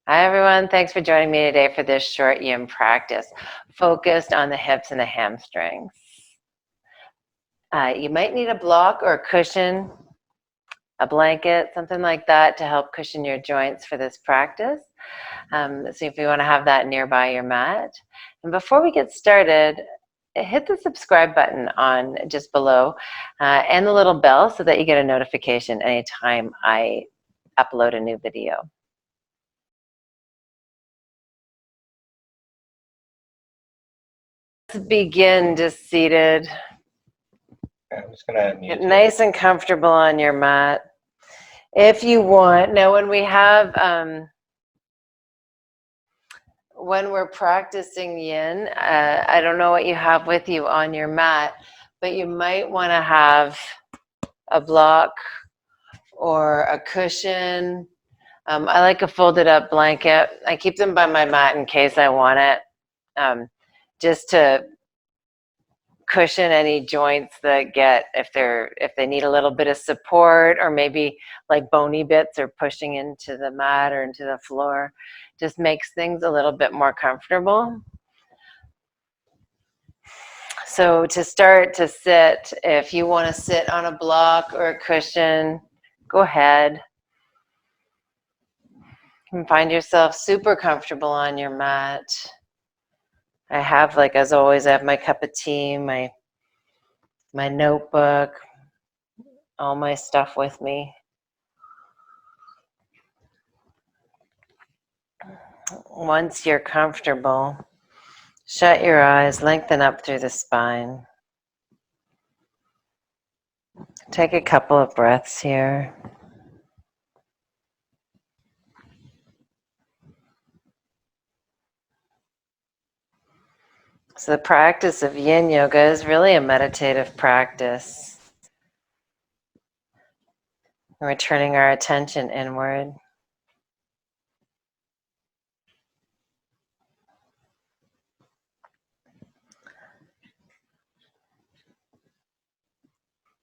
Hi everyone, thanks for joining me today for this short yin practice focused on the hips and the hamstrings. You might need a block or a cushion, a blanket, something like that to help cushion your joints for this practice. See if you want to have that nearby your mat. And before we get started, hit the subscribe button on just below and the little bell so that you get a notification anytime I upload a new video. Let's begin just seated. I'm just gonna get nice and comfortable on your mat. If you want, now when we're practicing yin, I don't know what you have with you on your mat, but you might want to have a block or a cushion. I like a folded up blanket. I keep them by my mat in case I want it, just to cushion any joints that get if they need a little bit of support, or maybe like bony bits are pushing into the mat or into the floor. Just makes things a little bit more comfortable. So to start to sit, if you want to sit on a block or a cushion, go ahead. You can find yourself super comfortable on your mat. I have, like as always, I have my cup of tea, my notebook, all my stuff with me. Once you're comfortable, shut your eyes, lengthen up through the spine. Take a couple of breaths here. So the practice of yin yoga is really a meditative practice. We're turning our attention inward.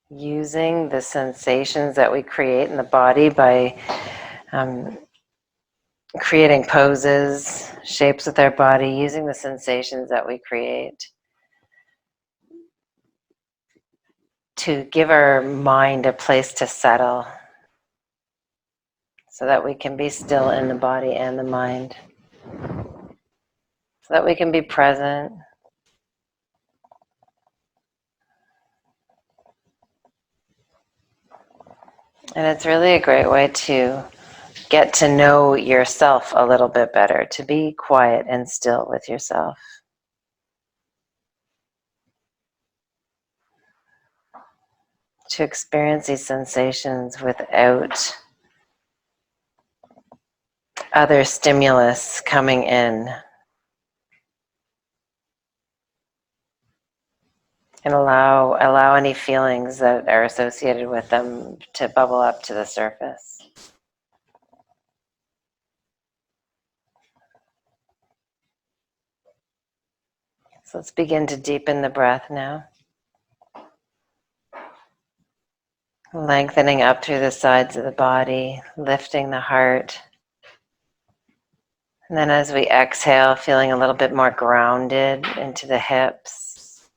Using the sensations that we create in the body by creating poses, shapes with our body, using the sensations that we create to give our mind a place to settle so that we can be still in the body and the mind, so that we can be present. And it's really a great way to get to know yourself a little bit better, to be quiet and still with yourself. To experience these sensations without other stimulus coming in. And allow any feelings that are associated with them to bubble up to the surface. So let's begin to deepen the breath now. Lengthening up through the sides of the body, lifting the heart. And then as we exhale, feeling a little bit more grounded into the hips.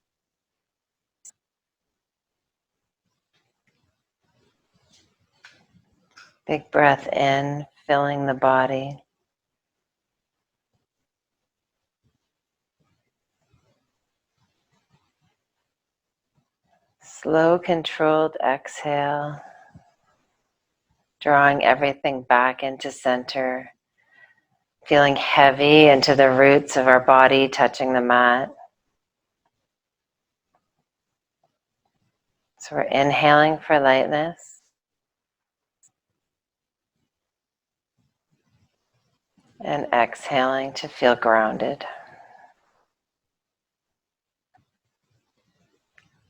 Big breath in, filling the body. Slow, controlled exhale, drawing everything back into center, feeling heavy into the roots of our body, touching the mat. So we're inhaling for lightness. And exhaling to feel grounded.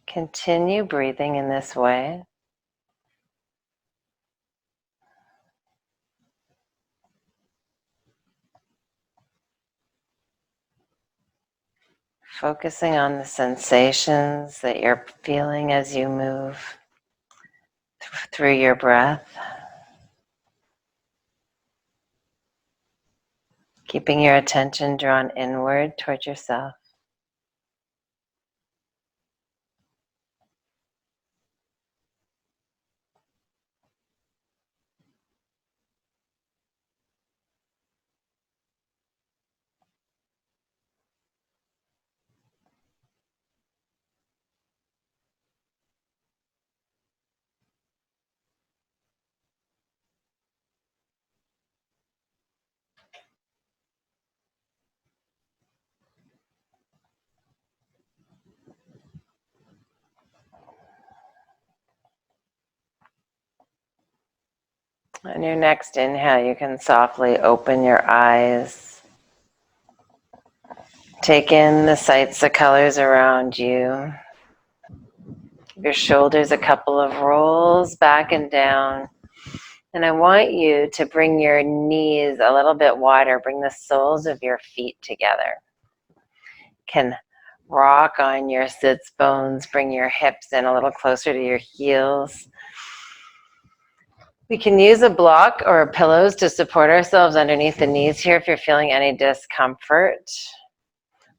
Continue breathing in this way. Focusing on the sensations that you're feeling as you move through your breath. Keeping your attention drawn inward towards yourself. On your next inhale, you can softly open your eyes. Take in the sights, the colors around you. Your shoulders a couple of rolls back and down. And I want you to bring your knees a little bit wider. Bring the soles of your feet together. Can rock on your sits bones. Bring your hips in a little closer to your heels. We can use a block or pillows to support ourselves underneath the knees here if you're feeling any discomfort.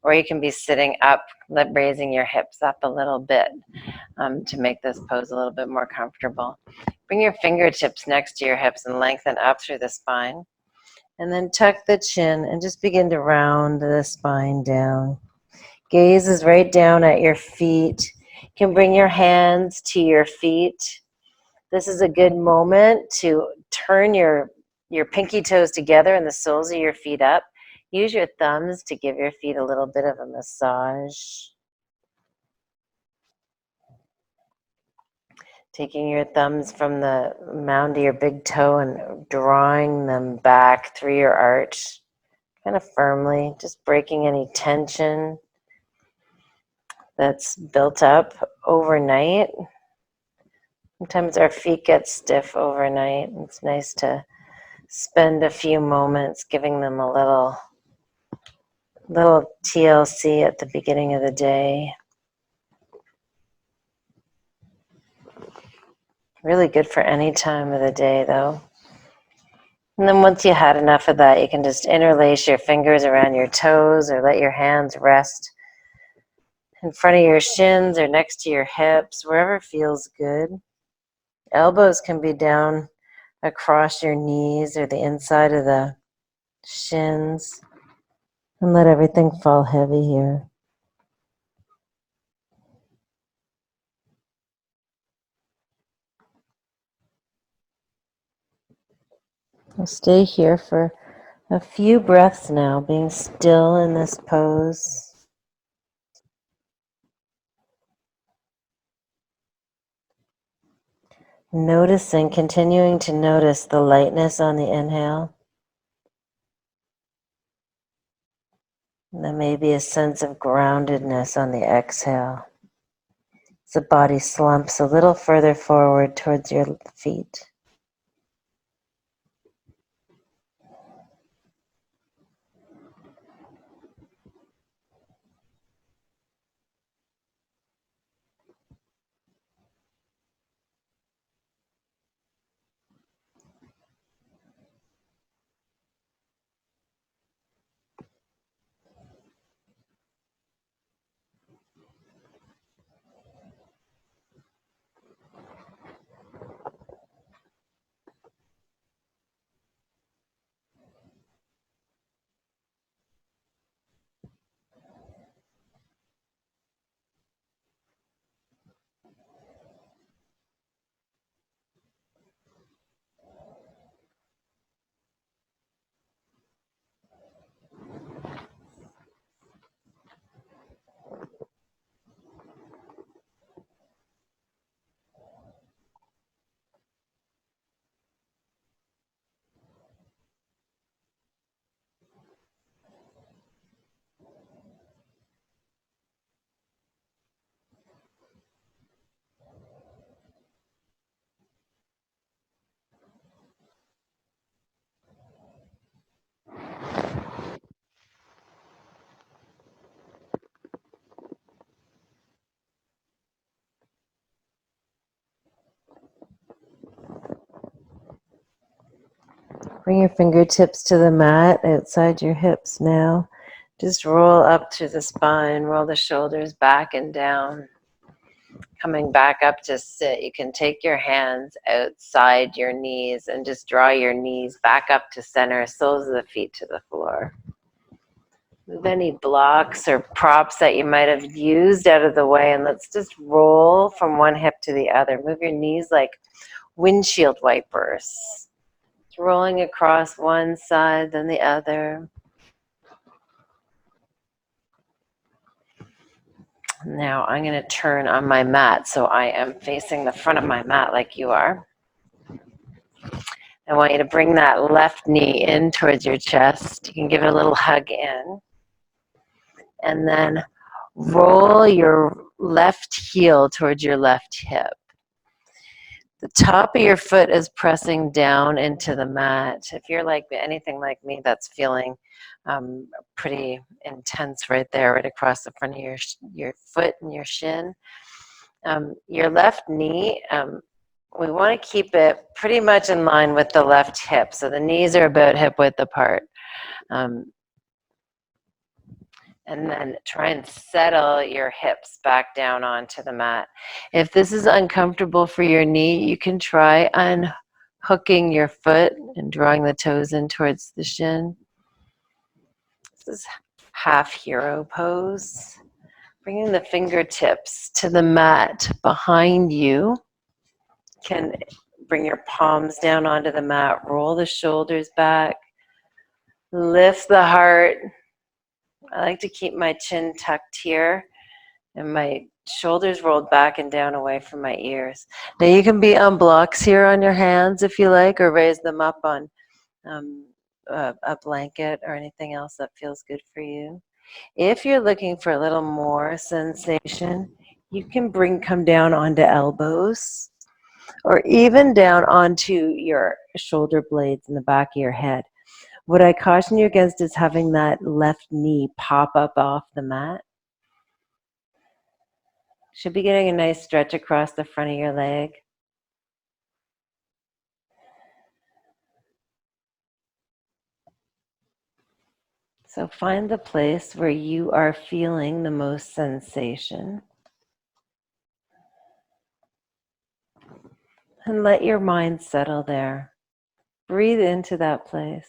Or you can be sitting up, raising your hips up a little bit to make this pose a little bit more comfortable. Bring your fingertips next to your hips and lengthen up through the spine. And then tuck the chin and just begin to round the spine down. Gaze is right down at your feet. You can bring your hands to your feet. This is a good moment to turn your pinky toes together and the soles of your feet up. Use your thumbs to give your feet a little bit of a massage. Taking your thumbs from the mound of your big toe and drawing them back through your arch, kind of firmly, just breaking any tension that's built up overnight. Sometimes our feet get stiff overnight. It's nice to spend a few moments giving them a little TLC at the beginning of the day. Really good for any time of the day, though. And then once you had enough of that, you can just interlace your fingers around your toes or let your hands rest in front of your shins or next to your hips, wherever feels good. Elbows can be down across your knees or the inside of the shins. And let everything fall heavy here. I'll stay here for a few breaths now, being still in this pose. Noticing, continuing to notice the lightness on the inhale. And then maybe a sense of groundedness on the exhale. As the body slumps a little further forward towards your feet. Bring your fingertips to the mat outside your hips now. Just roll up through the spine, roll the shoulders back and down. Coming back up to sit, you can take your hands outside your knees and just draw your knees back up to center, soles of the feet to the floor. Move any blocks or props that you might have used out of the way, and let's just roll from one hip to the other. Move your knees like windshield wipers. Rolling across one side, then the other. Now I'm going to turn on my mat so I am facing the front of my mat like you are. I want you to bring that left knee in towards your chest. You can give it a little hug in. And then roll your left heel towards your left hip. The top of your foot is pressing down into the mat. If you're like anything like me, that's feeling pretty intense right there, right across the front of your foot and your shin. Your left knee, we want to keep it pretty much in line with the left hip. So the knees are about hip width apart. And then try and settle your hips back down onto the mat. If this is uncomfortable for your knee, you can try unhooking your foot and drawing the toes in towards the shin. This is half hero pose. Bringing the fingertips to the mat behind you. You can bring your palms down onto the mat, roll the shoulders back, lift the heart. I like to keep my chin tucked here and my shoulders rolled back and down away from my ears. Now you can be on blocks here on your hands if you like, or raise them up on a blanket or anything else that feels good for you. If you're looking for a little more sensation, you can come down onto elbows or even down onto your shoulder blades in the back of your head. What I caution you against is having that left knee pop up off the mat. Should be getting a nice stretch across the front of your leg. So find the place where you are feeling the most sensation. And let your mind settle there. Breathe into that place.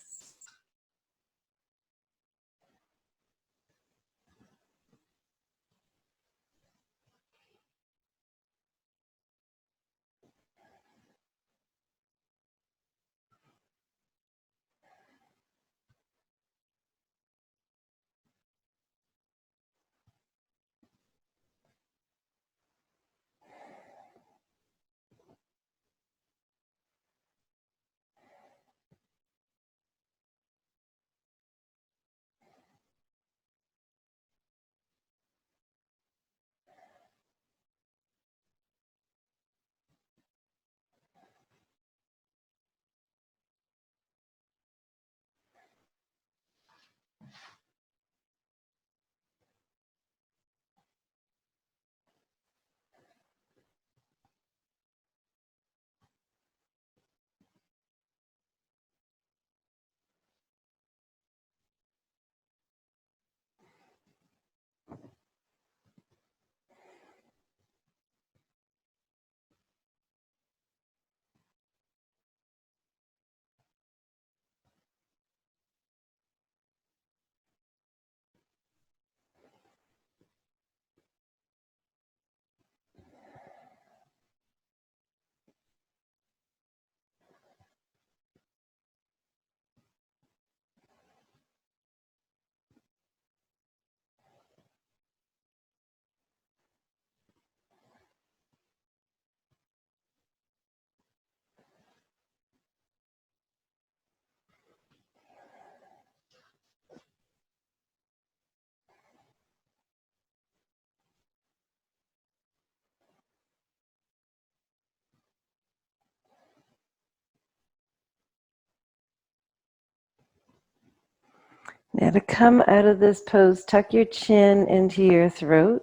Now to come out of this pose, tuck your chin into your throat.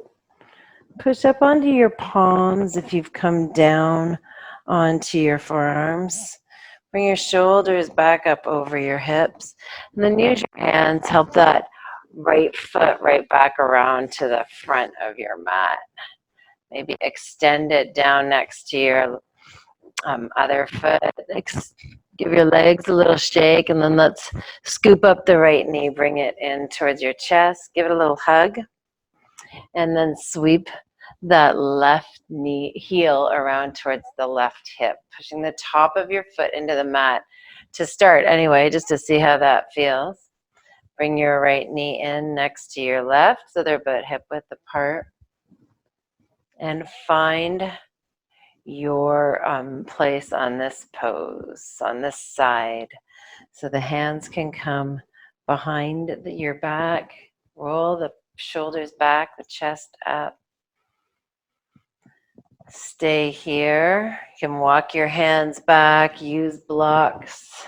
Push up onto your palms if you've come down onto your forearms. Bring your shoulders back up over your hips. And then use your hands, help that right foot right back around to the front of your mat. Maybe extend it down next to your other foot. Give your legs a little shake, and then let's scoop up the right knee, bring it in towards your chest, give it a little hug, and then sweep that left knee heel around towards the left hip, pushing the top of your foot into the mat to start anyway, just to see how that feels. Bring your right knee in next to your left so they're about hip width apart, and find your place on this pose, on this side. So the hands can come behind your back, roll the shoulders back, the chest up. Stay here. You can walk your hands back, use blocks.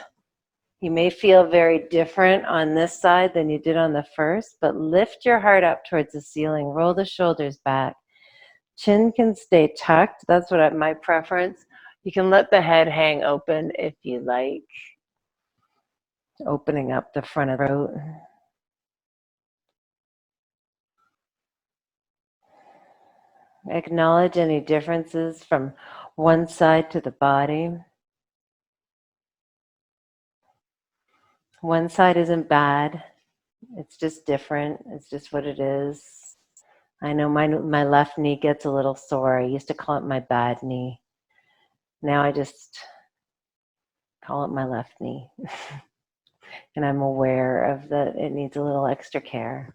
You may feel very different on this side than you did on the first, but lift your heart up towards the ceiling, roll the shoulders back. Chin can stay tucked. That's my preference. You can let the head hang open if you like, opening up the front of the throat. Acknowledge any differences from one side to the body. One side isn't bad. It's just different. It's just what it is. I know my left knee gets a little sore. I used to call it my bad knee. Now I just call it my left knee. And I'm aware of that it needs a little extra care.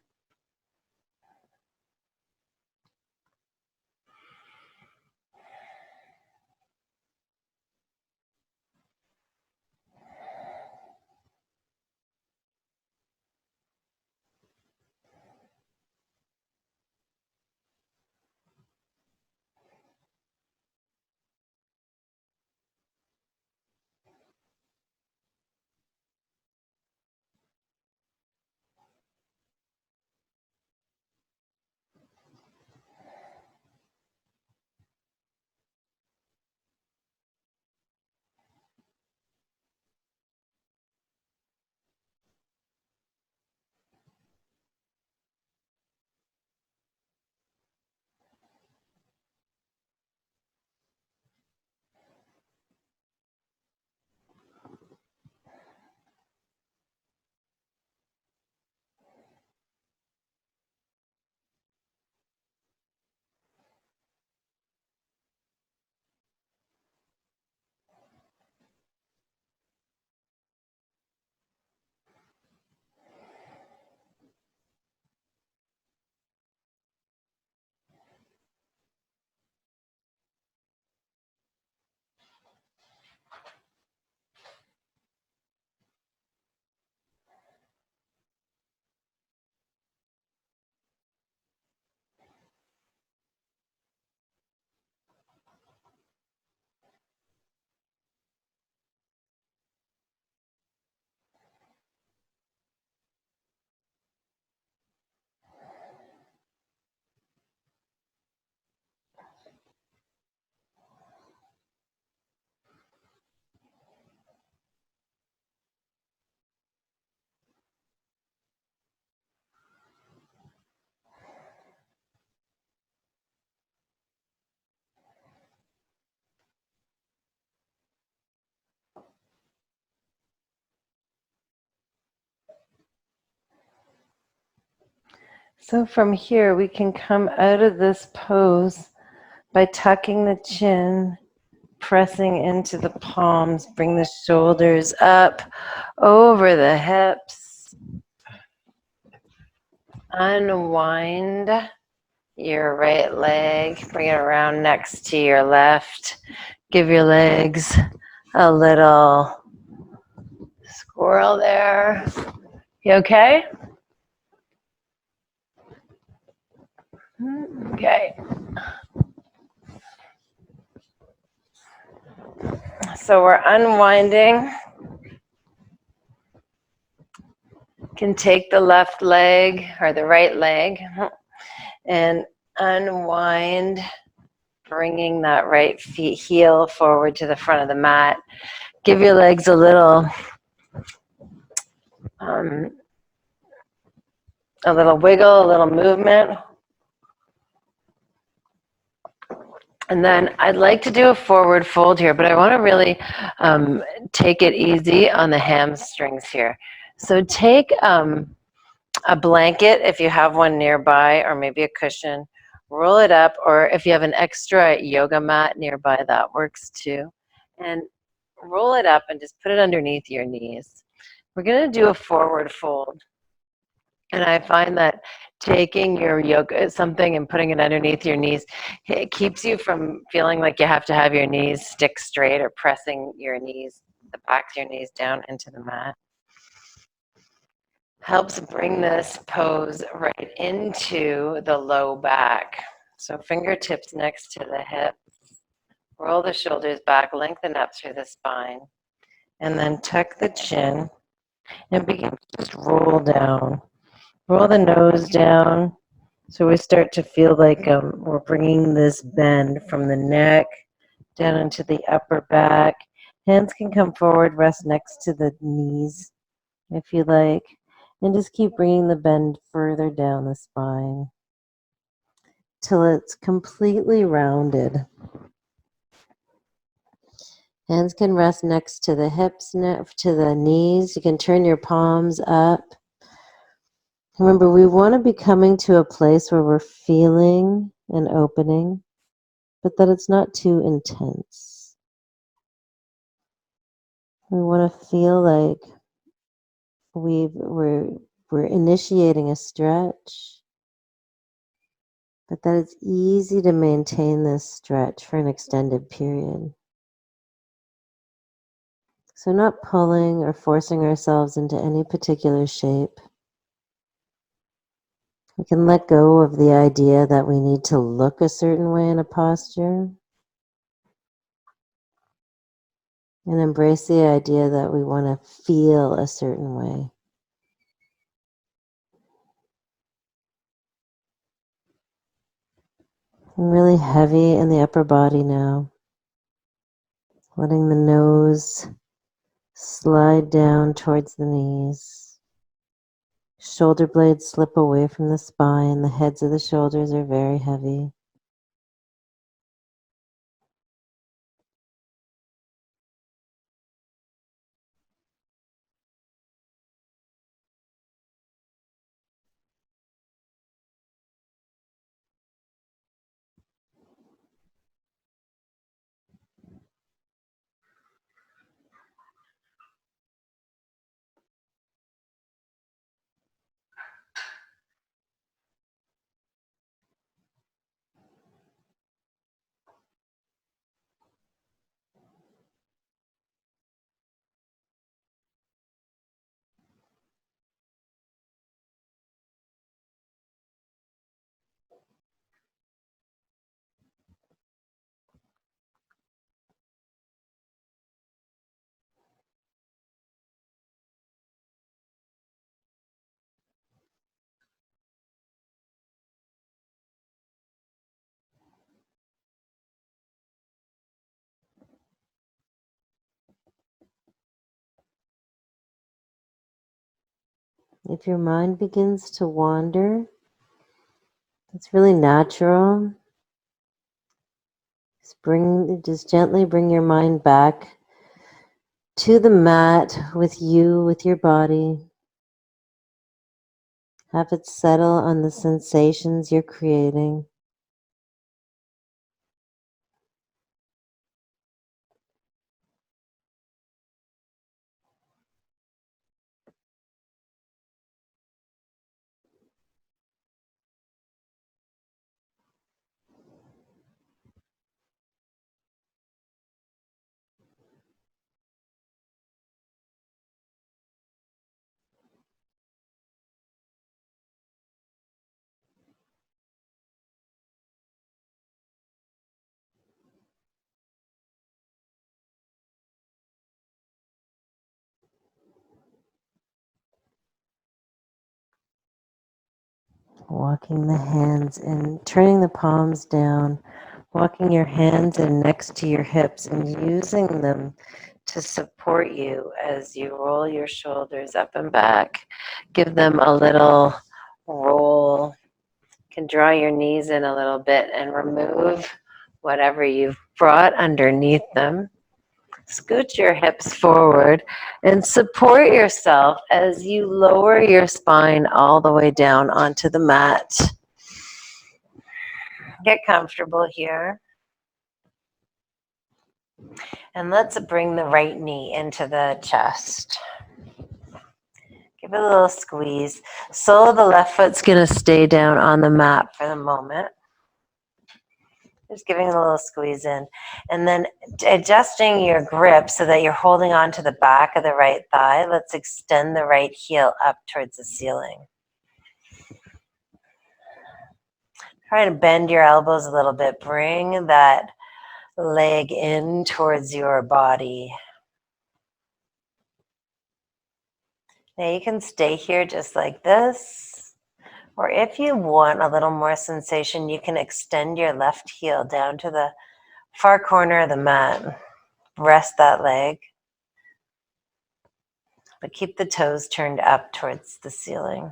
So from here, we can come out of this pose by tucking the chin, pressing into the palms, bring the shoulders up over the hips. Unwind your right leg, bring it around next to your left. Give your legs a little squirrel there. You okay? Okay. So we're unwinding. Can take the left leg or the right leg and unwind, bringing that right heel forward to the front of the mat. give your legs um, a little wiggle, a little movement. And then I'd like to do a forward fold here, but I want to really take it easy on the hamstrings here. So take a blanket if you have one nearby, or maybe a cushion, roll it up, or if you have an extra yoga mat nearby, that works too. And roll it up and just put it underneath your knees. We're going to do a forward fold. And I find that taking your yoga something and putting it underneath your knees, it keeps you from feeling like you have to have your knees stick straight or pressing your knees, the backs of your knees down into the mat. Helps bring this pose right into the low back. So fingertips next to the hip. Roll the shoulders back, lengthen up through the spine. And then tuck the chin and begin to just roll down. Roll the nose down so we start to feel like we're bringing this bend from the neck down into the upper back. Hands can come forward, rest next to the knees if you like, and just keep bringing the bend further down the spine till it's completely rounded. Hands can rest next to the hips, to the knees. You can turn your palms up. Remember, we want to be coming to a place where we're feeling an opening, but that it's not too intense. We want to feel like we're initiating a stretch, but that it's easy to maintain this stretch for an extended period. So not pulling or forcing ourselves into any particular shape. We can let go of the idea that we need to look a certain way in a posture and embrace the idea that we want to feel a certain way. I'm really heavy in the upper body now. Letting the nose slide down towards the knees. Shoulder blades slip away from the spine. The heads of the shoulders are very heavy. If your mind begins to wander, it's really natural. Just gently bring your mind back to the mat with you, with your body. Have it settle on the sensations you're creating. Walking the hands in, turning the palms down, walking your hands in next to your hips and using them to support you as you roll your shoulders up and back. Give them a little roll. You can draw your knees in a little bit and remove whatever you've brought underneath them. Scoot your hips forward and support yourself as you lower your spine all the way down onto the mat. Get comfortable here. And let's bring the right knee into the chest. Give it a little squeeze. Sole of the left foot's going to stay down on the mat for the moment. Just giving it a little squeeze in. And then adjusting your grip so that you're holding on to the back of the right thigh. Let's extend the right heel up towards the ceiling. Try to bend your elbows a little bit. Bring that leg in towards your body. Now you can stay here just like this. Or if you want a little more sensation, you can extend your left heel down to the far corner of the mat. Rest that leg. But keep the toes turned up towards the ceiling.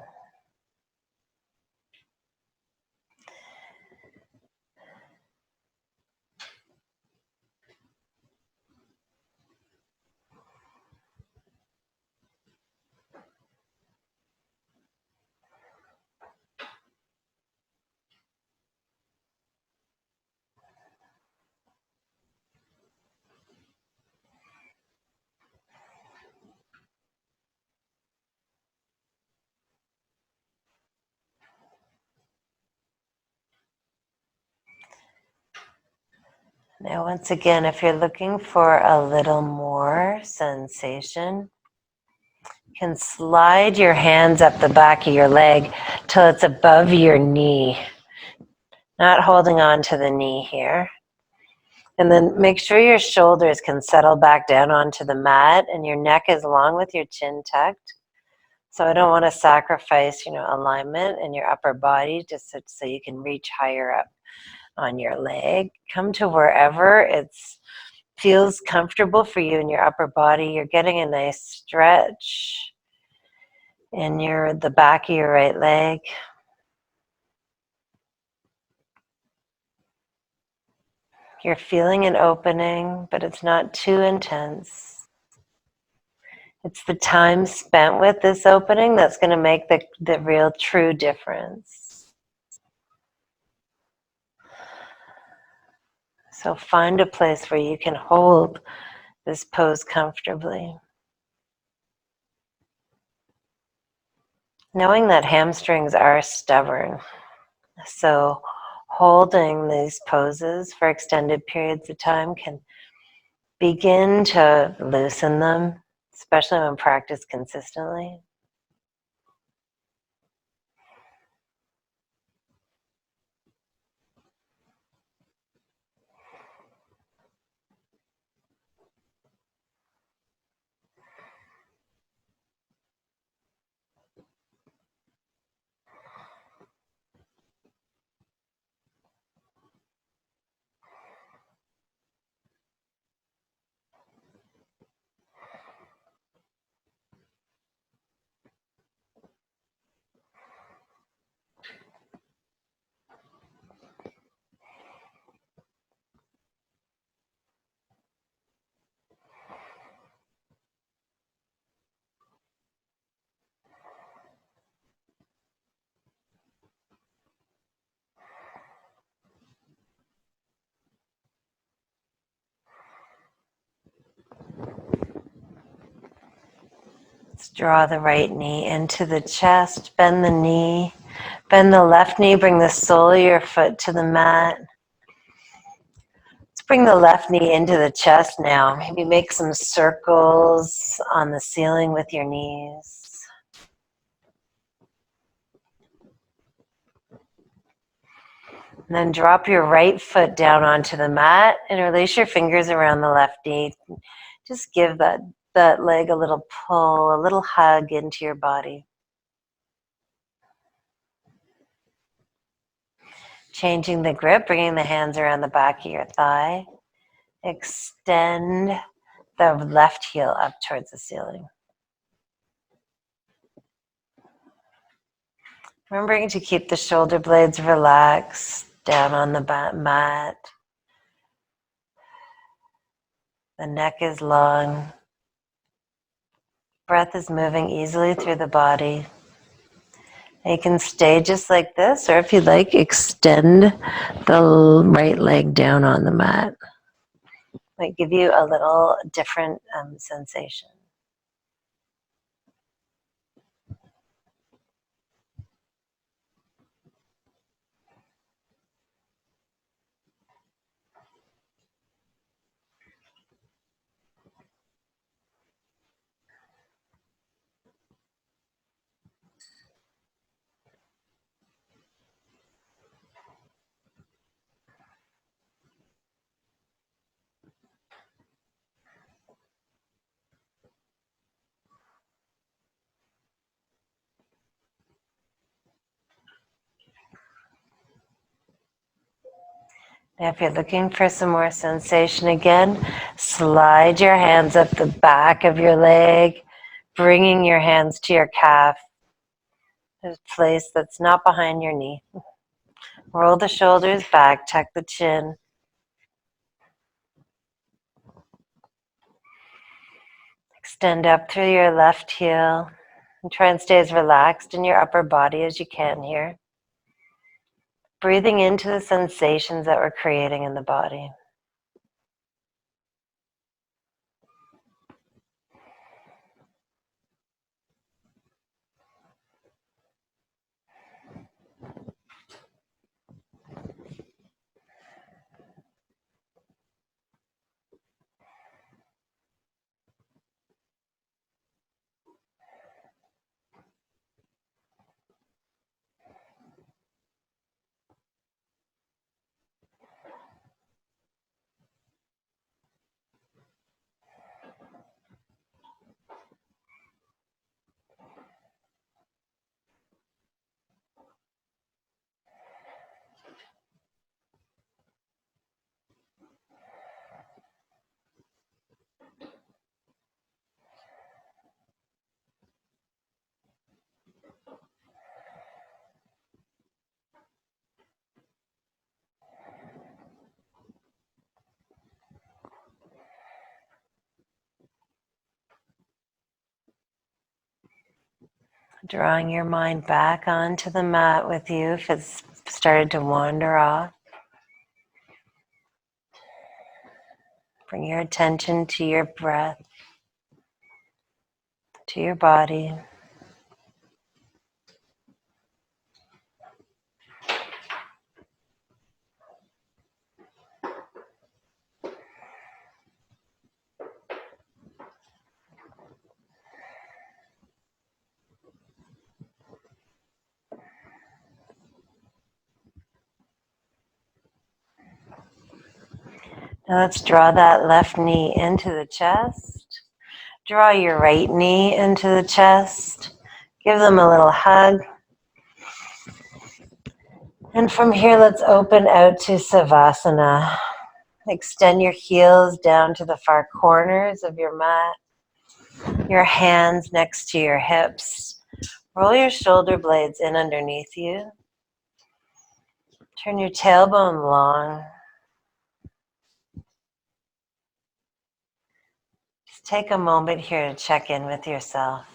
Now, once again, if you're looking for a little more sensation, you can slide your hands up the back of your leg till it's above your knee. Not holding on to the knee here. And then make sure your shoulders can settle back down onto the mat and your neck is long with your chin tucked. So I don't want to sacrifice, alignment in your upper body just so you can reach higher up on your leg. Come to wherever it feels comfortable for you in your upper body. You're getting a nice stretch in the back of your right leg. You're feeling an opening, but it's not too intense. It's the time spent with this opening that's going to make the real true difference. So find a place where you can hold this pose comfortably. Knowing that hamstrings are stubborn, so holding these poses for extended periods of time can begin to loosen them, especially when practiced consistently. Let's draw the right knee into the chest, bend the knee, bend the left knee, bring the sole of your foot to the mat. Let's bring the left knee into the chest now. Maybe make some circles on the ceiling with your knees. And then drop your right foot down onto the mat and release your fingers around the left knee. Just give that leg a little pull, a little hug into your body. Changing the grip, bringing the hands around the back of your thigh. Extend the left heel up towards the ceiling. Remembering to keep the shoulder blades relaxed down on the mat. The neck is long. Breath is moving easily through the body. And you can stay just like this, or if you like, extend the right leg down on the mat. Might give you a little different sensation. Now, if you're looking for some more sensation again, slide your hands up the back of your leg, bringing your hands to your calf, a place that's not behind your knee. Roll the shoulders back, tuck the chin. Extend up through your left heel and try and stay as relaxed in your upper body as you can here. Breathing into the sensations that we're creating in the body. Drawing your mind back onto the mat with you if it's started to wander off. Bring your attention to your breath, to your body. Now let's draw that left knee into the chest. Draw your right knee into the chest. Give them a little hug. And from here, let's open out to Savasana. Extend your heels down to the far corners of your mat. Your hands next to your hips. Roll your shoulder blades in underneath you. Turn your tailbone long. Just take a moment here to check in with yourself.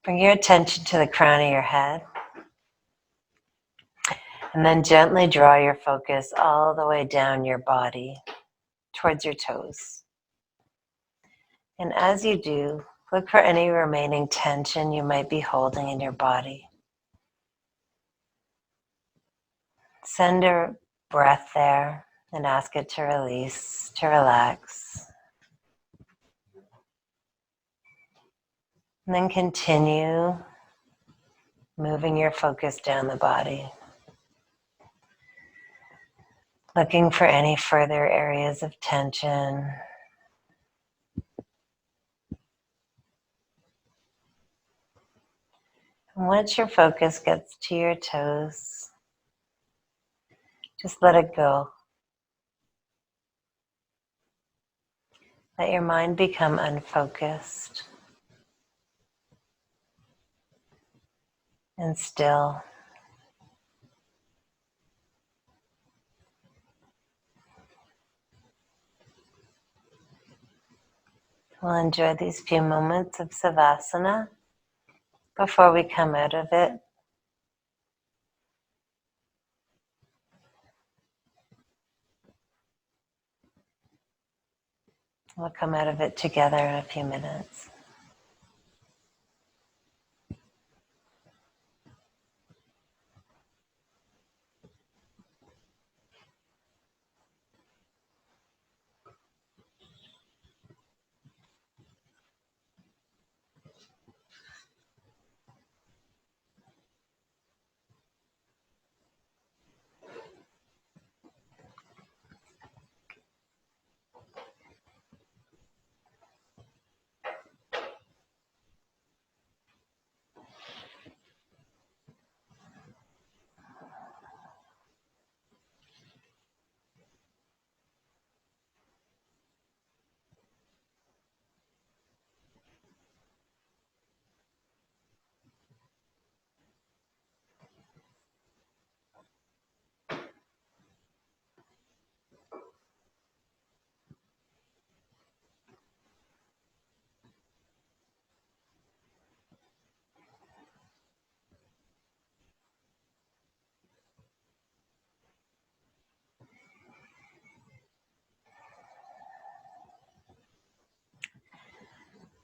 Bring your attention to the crown of your head. And then gently draw your focus all the way down your body towards your toes. And as you do, look for any remaining tension you might be holding in your body. Send a breath there and ask it to release, to relax. And then continue moving your focus down the body. Looking for any further areas of tension. And once your focus gets to your toes, just let it go. Let your mind become unfocused and still. We'll enjoy these few moments of Savasana before we come out of it. We'll come out of it together in a few minutes.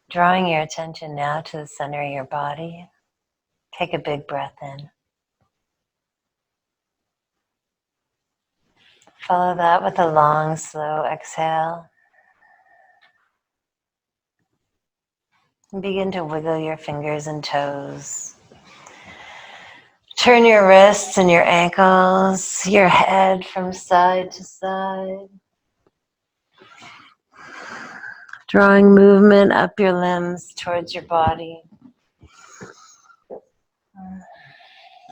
Drawing your attention now to the center of your body, take a big breath in. Follow that with a long, slow exhale. And begin to wiggle your fingers and toes. Turn your wrists and your ankles, your head from side to side. Drawing movement up your limbs towards your body.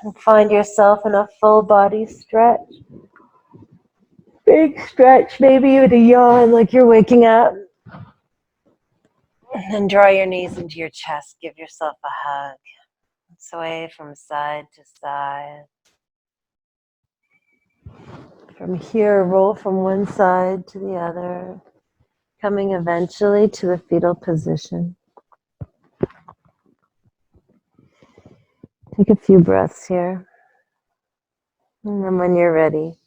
And find yourself in a full body stretch. Big stretch, maybe with a yawn like you're waking up. And then draw your knees into your chest. Give yourself a hug. Sway from side to side. From here, roll from one side to the other, coming eventually to the fetal position. Take a few breaths here. And then when you're ready,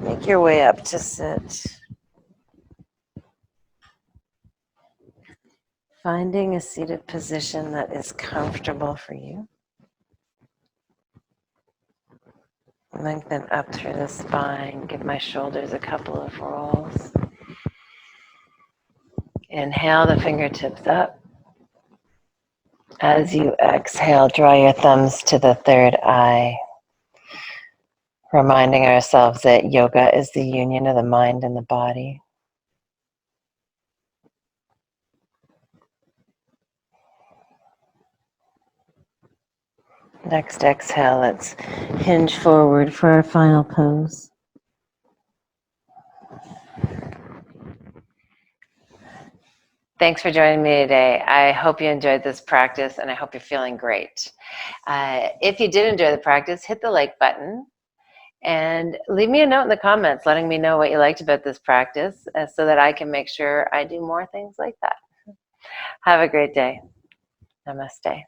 make your way up to sit. Finding a seated position that is comfortable for you. Lengthen up through the spine. Give my shoulders a couple of rolls. Inhale the fingertips up. As you exhale, draw your thumbs to the third eye. Reminding ourselves that yoga is the union of the mind and the body. Next exhale, let's hinge forward for our final pose. Thanks for joining me today. I hope you enjoyed this practice and I hope you're feeling great. If you did enjoy the practice, hit the like button and leave me a note in the comments letting me know what you liked about this practice so that I can make sure I do more things like that. Have a great day. Namaste.